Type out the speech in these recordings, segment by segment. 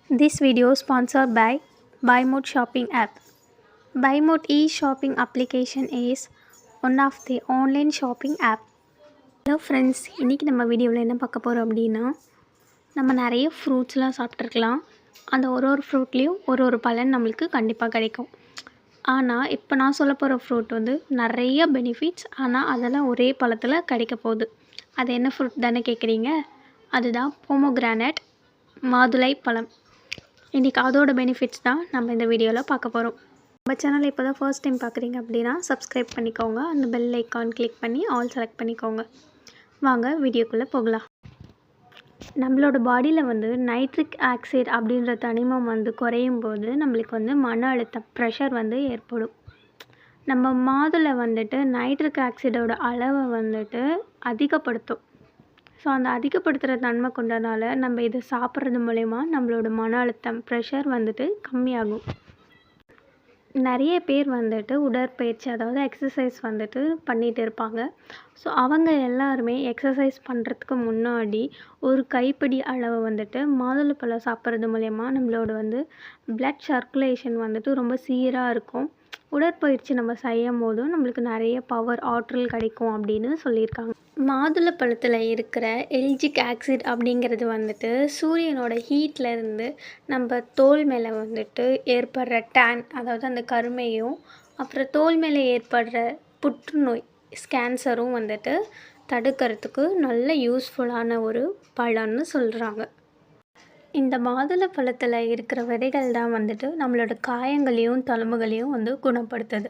This video is sponsored by BuyMode shopping app. BuyMode e-shopping application is one of the online shopping app. Hello friends, இன்றைக்கி நம்ம வீடியோவில் என்ன பார்க்க போகிறோம் அப்படின்னா, நம்ம நிறைய ஃப்ரூட்ஸ்லாம் சாப்பிட்ருக்கலாம். அந்த ஒரு ஃப்ரூட்லேயும் ஒரு பலன் நம்மளுக்கு கண்டிப்பாக கிடைக்கும். ஆனால் இப்போ நான் சொல்ல போகிற ஃப்ரூட் வந்து நிறைய பெனிஃபிட்ஸ், ஆனால் அதெல்லாம் ஒரே பழத்தில் கிடைக்க போகுது. அது என்ன ஃப்ரூட் தானே கேட்குறீங்க? அதுதான் பொமோகிரானட், மாதுளை பழம். இன்றைக்கி அதோட பெனிஃபிட்ஸ் தான் நம்ம இந்த வீடியோவில் பார்க்க போகிறோம். நம்ம சேனலை இப்போ தான் ஃபர்ஸ்ட் டைம் பார்க்குறீங்க அப்படின்னா சப்ஸ்கிரைப் பண்ணிக்கோங்க. அந்த பெல் ஐக்கான் கிளிக் பண்ணி ஆல் செலக்ட் பண்ணிக்கோங்க. வாங்க வீடியோக்குள்ளே போகலாம். நம்மளோட பாடியில் வந்து நைட்ரிக் ஆக்சைடு அப்படின்ற தனிமம் வந்து குறையும் போது நம்மளுக்கு வந்து மன அழுத்தம், ப்ரெஷர் வந்து ஏற்படும். நம்ம மாதுளை வந்துட்டு நைட்ரிக் ஆக்சைடோட அளவை வந்துட்டு அதிகப்படுத்தும். ஸோ அந்த அதிகப்படுத்துகிற தன்மை கொண்டனால நம்ம இதை சாப்பிட்றது மூலயமா நம்மளோட மன அழுத்தம், ப்ரெஷர் வந்துட்டு கம்மியாகும். நிறைய பேர் வந்துட்டு உடற்பயிற்சி, அதாவது எக்ஸசைஸ் வந்துட்டு பண்ணிகிட்டு இருப்பாங்க. ஸோ அவங்க எல்லாருமே எக்ஸசைஸ் பண்ணுறதுக்கு முன்னாடி ஒரு கைப்பிடி அளவு வந்துட்டு மாதுளப்பழம் சாப்பிட்றது மூலயமா நம்மளோட வந்து பிளட் சர்க்குலேஷன் வந்துட்டு ரொம்ப சீராக இருக்கும். உடற்பயிற்சி நம்ம செய்யும் போதும் நம்மளுக்கு நிறைய பவர், ஆற்றல் கிடைக்கும் அப்படின்னு சொல்லியிருக்காங்க. மாதுளப்பழத்தில் இருக்கிற எல்ஜிக் ஆக்சிட் அப்படிங்கிறது வந்துட்டு சூரியனோட ஹீட்லேருந்து நம்ம தோல் மேலே வந்துட்டு ஏற்படுற டேன், அதாவது அந்த கருமையும், அப்புறம் தோல் மேலே ஏற்படுற புற்றுநோய், கேன்சரும் வந்துட்டு தடுக்கிறதுக்கு நல்ல யூஸ்ஃபுல்லான ஒரு பழம்னு சொல்கிறாங்க. இந்த மாதுளை பழத்தில் இருக்கிற விதைகள் தான் வந்துட்டு நம்மளோட காயங்களையும் தழும்புகளையும் வந்து குணப்படுத்துது.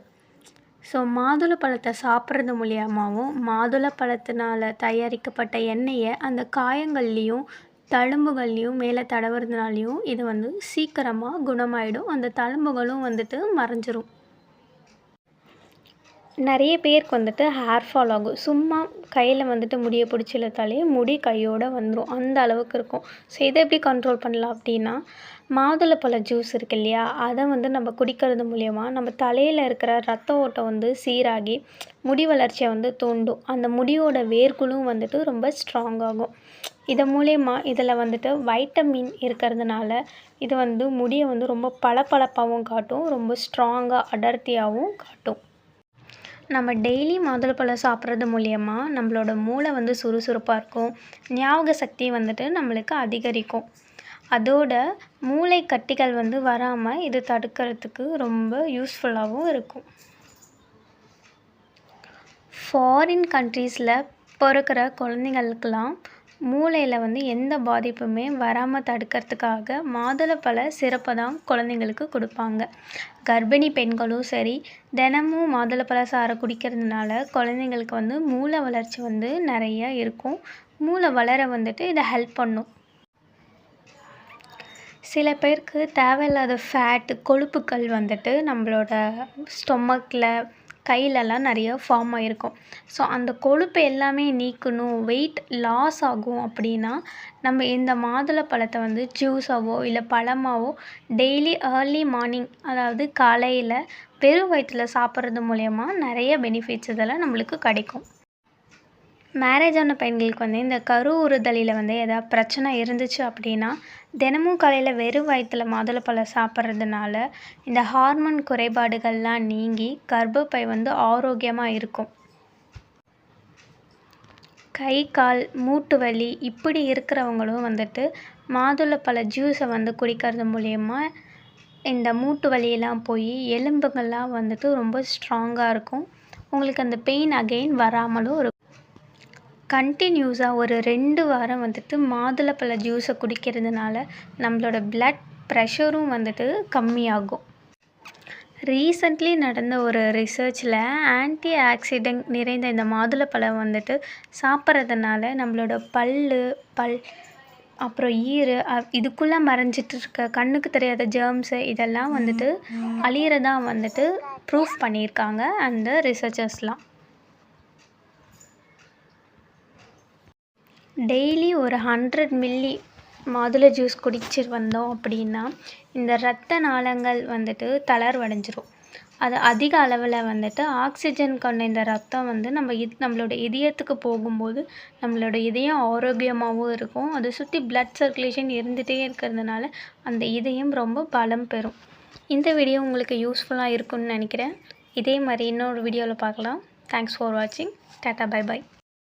ஸோ மாதுளை பழத்தை சாப்பிட்றது மூலியமாகவும் மாதுளை பழத்தினால் தயாரிக்கப்பட்ட எண்ணெயை அந்த காயங்கள்லேயும் தழும்புகள்லேயும் மேலே தடவுறதுனாலையும் இது வந்து சீக்கிரமாக குணமாயிடும். அந்த தழும்புகளும் வந்துட்டு மறைஞ்சிரும். நிறைய பேருக்கு வந்துட்டு ஹேர் ஃபால் ஆகும். சும்மா கையில் வந்துட்டு முடியை பிடிச்சி இழுத்தாலே முடி கையோடு வந்துடும், அந்த அளவுக்கு இருக்கும். ஸோ இதை எப்படி கண்ட்ரோல் பண்ணலாம் அப்படின்னா, மாதுளப்பழ ஜூஸ் இருக்கு இல்லையா, அதை வந்து நம்ம குடிக்கிறது மூலயமா நம்ம தலையில் இருக்கிற ரத்த ஓட்டம் வந்து சீராகி முடி வளர்ச்சியை வந்து தூண்டும். அந்த முடியோட வேர்களும் வந்துட்டு ரொம்ப ஸ்ட்ராங் ஆகும். இது மூலயமா இதில் வந்துட்டு வைட்டமின் இருக்கிறதுனால இது வந்து முடியை வந்து ரொம்ப பளபளப்பாகவும் காட்டும், ரொம்ப ஸ்ட்ராங்காக அடர்த்தியாகவும் காட்டும். நம்ம டெய்லி மாதுளப்பழம் சாப்பிட்றது மூலயமா நம்மளோட மூளை வந்து சுறுசுறுப்பாக இருக்கும். ஞாபக சக்தி வந்துட்டு நம்மளுக்கு அதிகரிக்கும். அதோட மூளை கட்டிகள் வந்து வராமல் இது தடுக்கிறதுக்கு ரொம்ப யூஸ்ஃபுல்லாகவும் இருக்கும். ஃபாரின் கண்ட்ரீஸில் பிறக்கிற குழந்தைங்களுக்கெல்லாம் மூளையில் வந்து எந்த பாதிப்புமே வராமல் தடுக்கிறதுக்காக மாதுளப்பழ சிரப்பை தான் குழந்தைங்களுக்கு கொடுப்பாங்க. கர்ப்பிணி பெண்களும் சரி தினமும் மாதுளப்பழ சாறை குடிக்கிறதுனால குழந்தைங்களுக்கு வந்து மூளை வளர்ச்சி வந்து நிறைய இருக்கும். மூளை வளர வந்துட்டு இதை ஹெல்ப் பண்ணும். சில பேருக்கு தேவையில்லாத ஃபேட்டு, கொழுப்புக்கள் வந்துட்டு நம்மளோட ஸ்டொமக்கில், கையிலலாம் நிறைய ஃபார்ம் ஆகிருக்கும். ஸோ அந்த கொழுப்பு எல்லாமே நீக்கணும், வெயிட் லாஸ் ஆகும் அப்படின்னா நம்ம இந்த மாதுளப்பழத்தை வந்து ஜூஸாவோ இல்லை பழமாவோ டெய்லி ஏர்லி மார்னிங், அதாவது காலையில் வெறும் வயிற்றில் சாப்பிட்றது மூலயமா நிறைய பெனிஃபிட்ஸ் இதெல்லாம் நம்மளுக்கு கிடைக்கும். மேரேஜ் ஆன பெண்களுக்கு வந்து இந்த கருவுறுதலில் வந்து எதாவது பிரச்சனை இருந்துச்சு அப்படின்னா தினமும் காலையில் வெறும் வயிற்றில் மாதுளப்பழம் சாப்பிட்றதுனால இந்த ஹார்மோன் குறைபாடுகள்லாம் நீங்கி கர்ப்பப்பை வந்து ஆரோக்கியமாக இருக்கும். கை, கால், மூட்டு வலி இப்படி இருக்கிறவங்களும் வந்துட்டு மாதுளப்பழ ஜூஸை வந்து குடிக்கிறது மூலயமா இந்த மூட்டு வலியெல்லாம் போய் எலும்புகள்லாம் வந்துட்டு ரொம்ப ஸ்ட்ராங்காக இருக்கும். உங்களுக்கு அந்த பெயின் அகெயின் வராமலும் இருக்கும். கண்டினியூஸாக ஒரு 2 வாரம் வந்துட்டு மாதுளப்பழ ஜூஸை குடிக்கிறதுனால நம்மளோட பிளட் ப்ரெஷரும் வந்துட்டு கம்மியாகும். ரீசெண்ட்லி நடந்த ஒரு ரிசர்ச்சில் ஆன்டி ஆக்சிடென்ட் நிறைந்த இந்த மாதுளப்பழம் வந்துட்டு சாப்பிட்றதுனால நம்மளோட பல் அப்புறம் ஈறு இதுக்குள்ளே மறைஞ்சிட்டு இருக்க கண்ணுக்கு தெரியாத ஜெர்ம்ஸு இதெல்லாம் வந்துட்டு அழியிறதா வந்துட்டு ப்ரூஃப் பண்ணியிருக்காங்க அந்த ரிசர்ச்சர்ஸ்லாம். டெய்லி ஒரு 100 மில்லி மாதுளை ஜூஸ் குடிச்சிட்டு வந்தோம் அப்படின்னா இந்த இரத்த நாளங்கள் வந்துட்டு தளர்வடைஞ்சிரும். அது அதிக அளவில் வந்துட்டு ஆக்சிஜன் கொண்ட இந்த ரத்தம் வந்து நம்மளோட இதயத்துக்கு போகும்போது நம்மளோட இதயம் ஆரோக்கியமாகவும் இருக்கும். அதை சுற்றி பிளட் சர்க்குலேஷன் இருந்துகிட்டே இருக்கிறதுனால அந்த இதயம் ரொம்ப பலம் பெறும். இந்த வீடியோ உங்களுக்கு யூஸ்ஃபுல்லாக இருக்கும்னு நினைக்கிறேன். இதே மாதிரி இன்னொரு வீடியோவில் பார்க்கலாம். தேங்க்ஸ் ஃபார் வாட்சிங். Tata bye bye.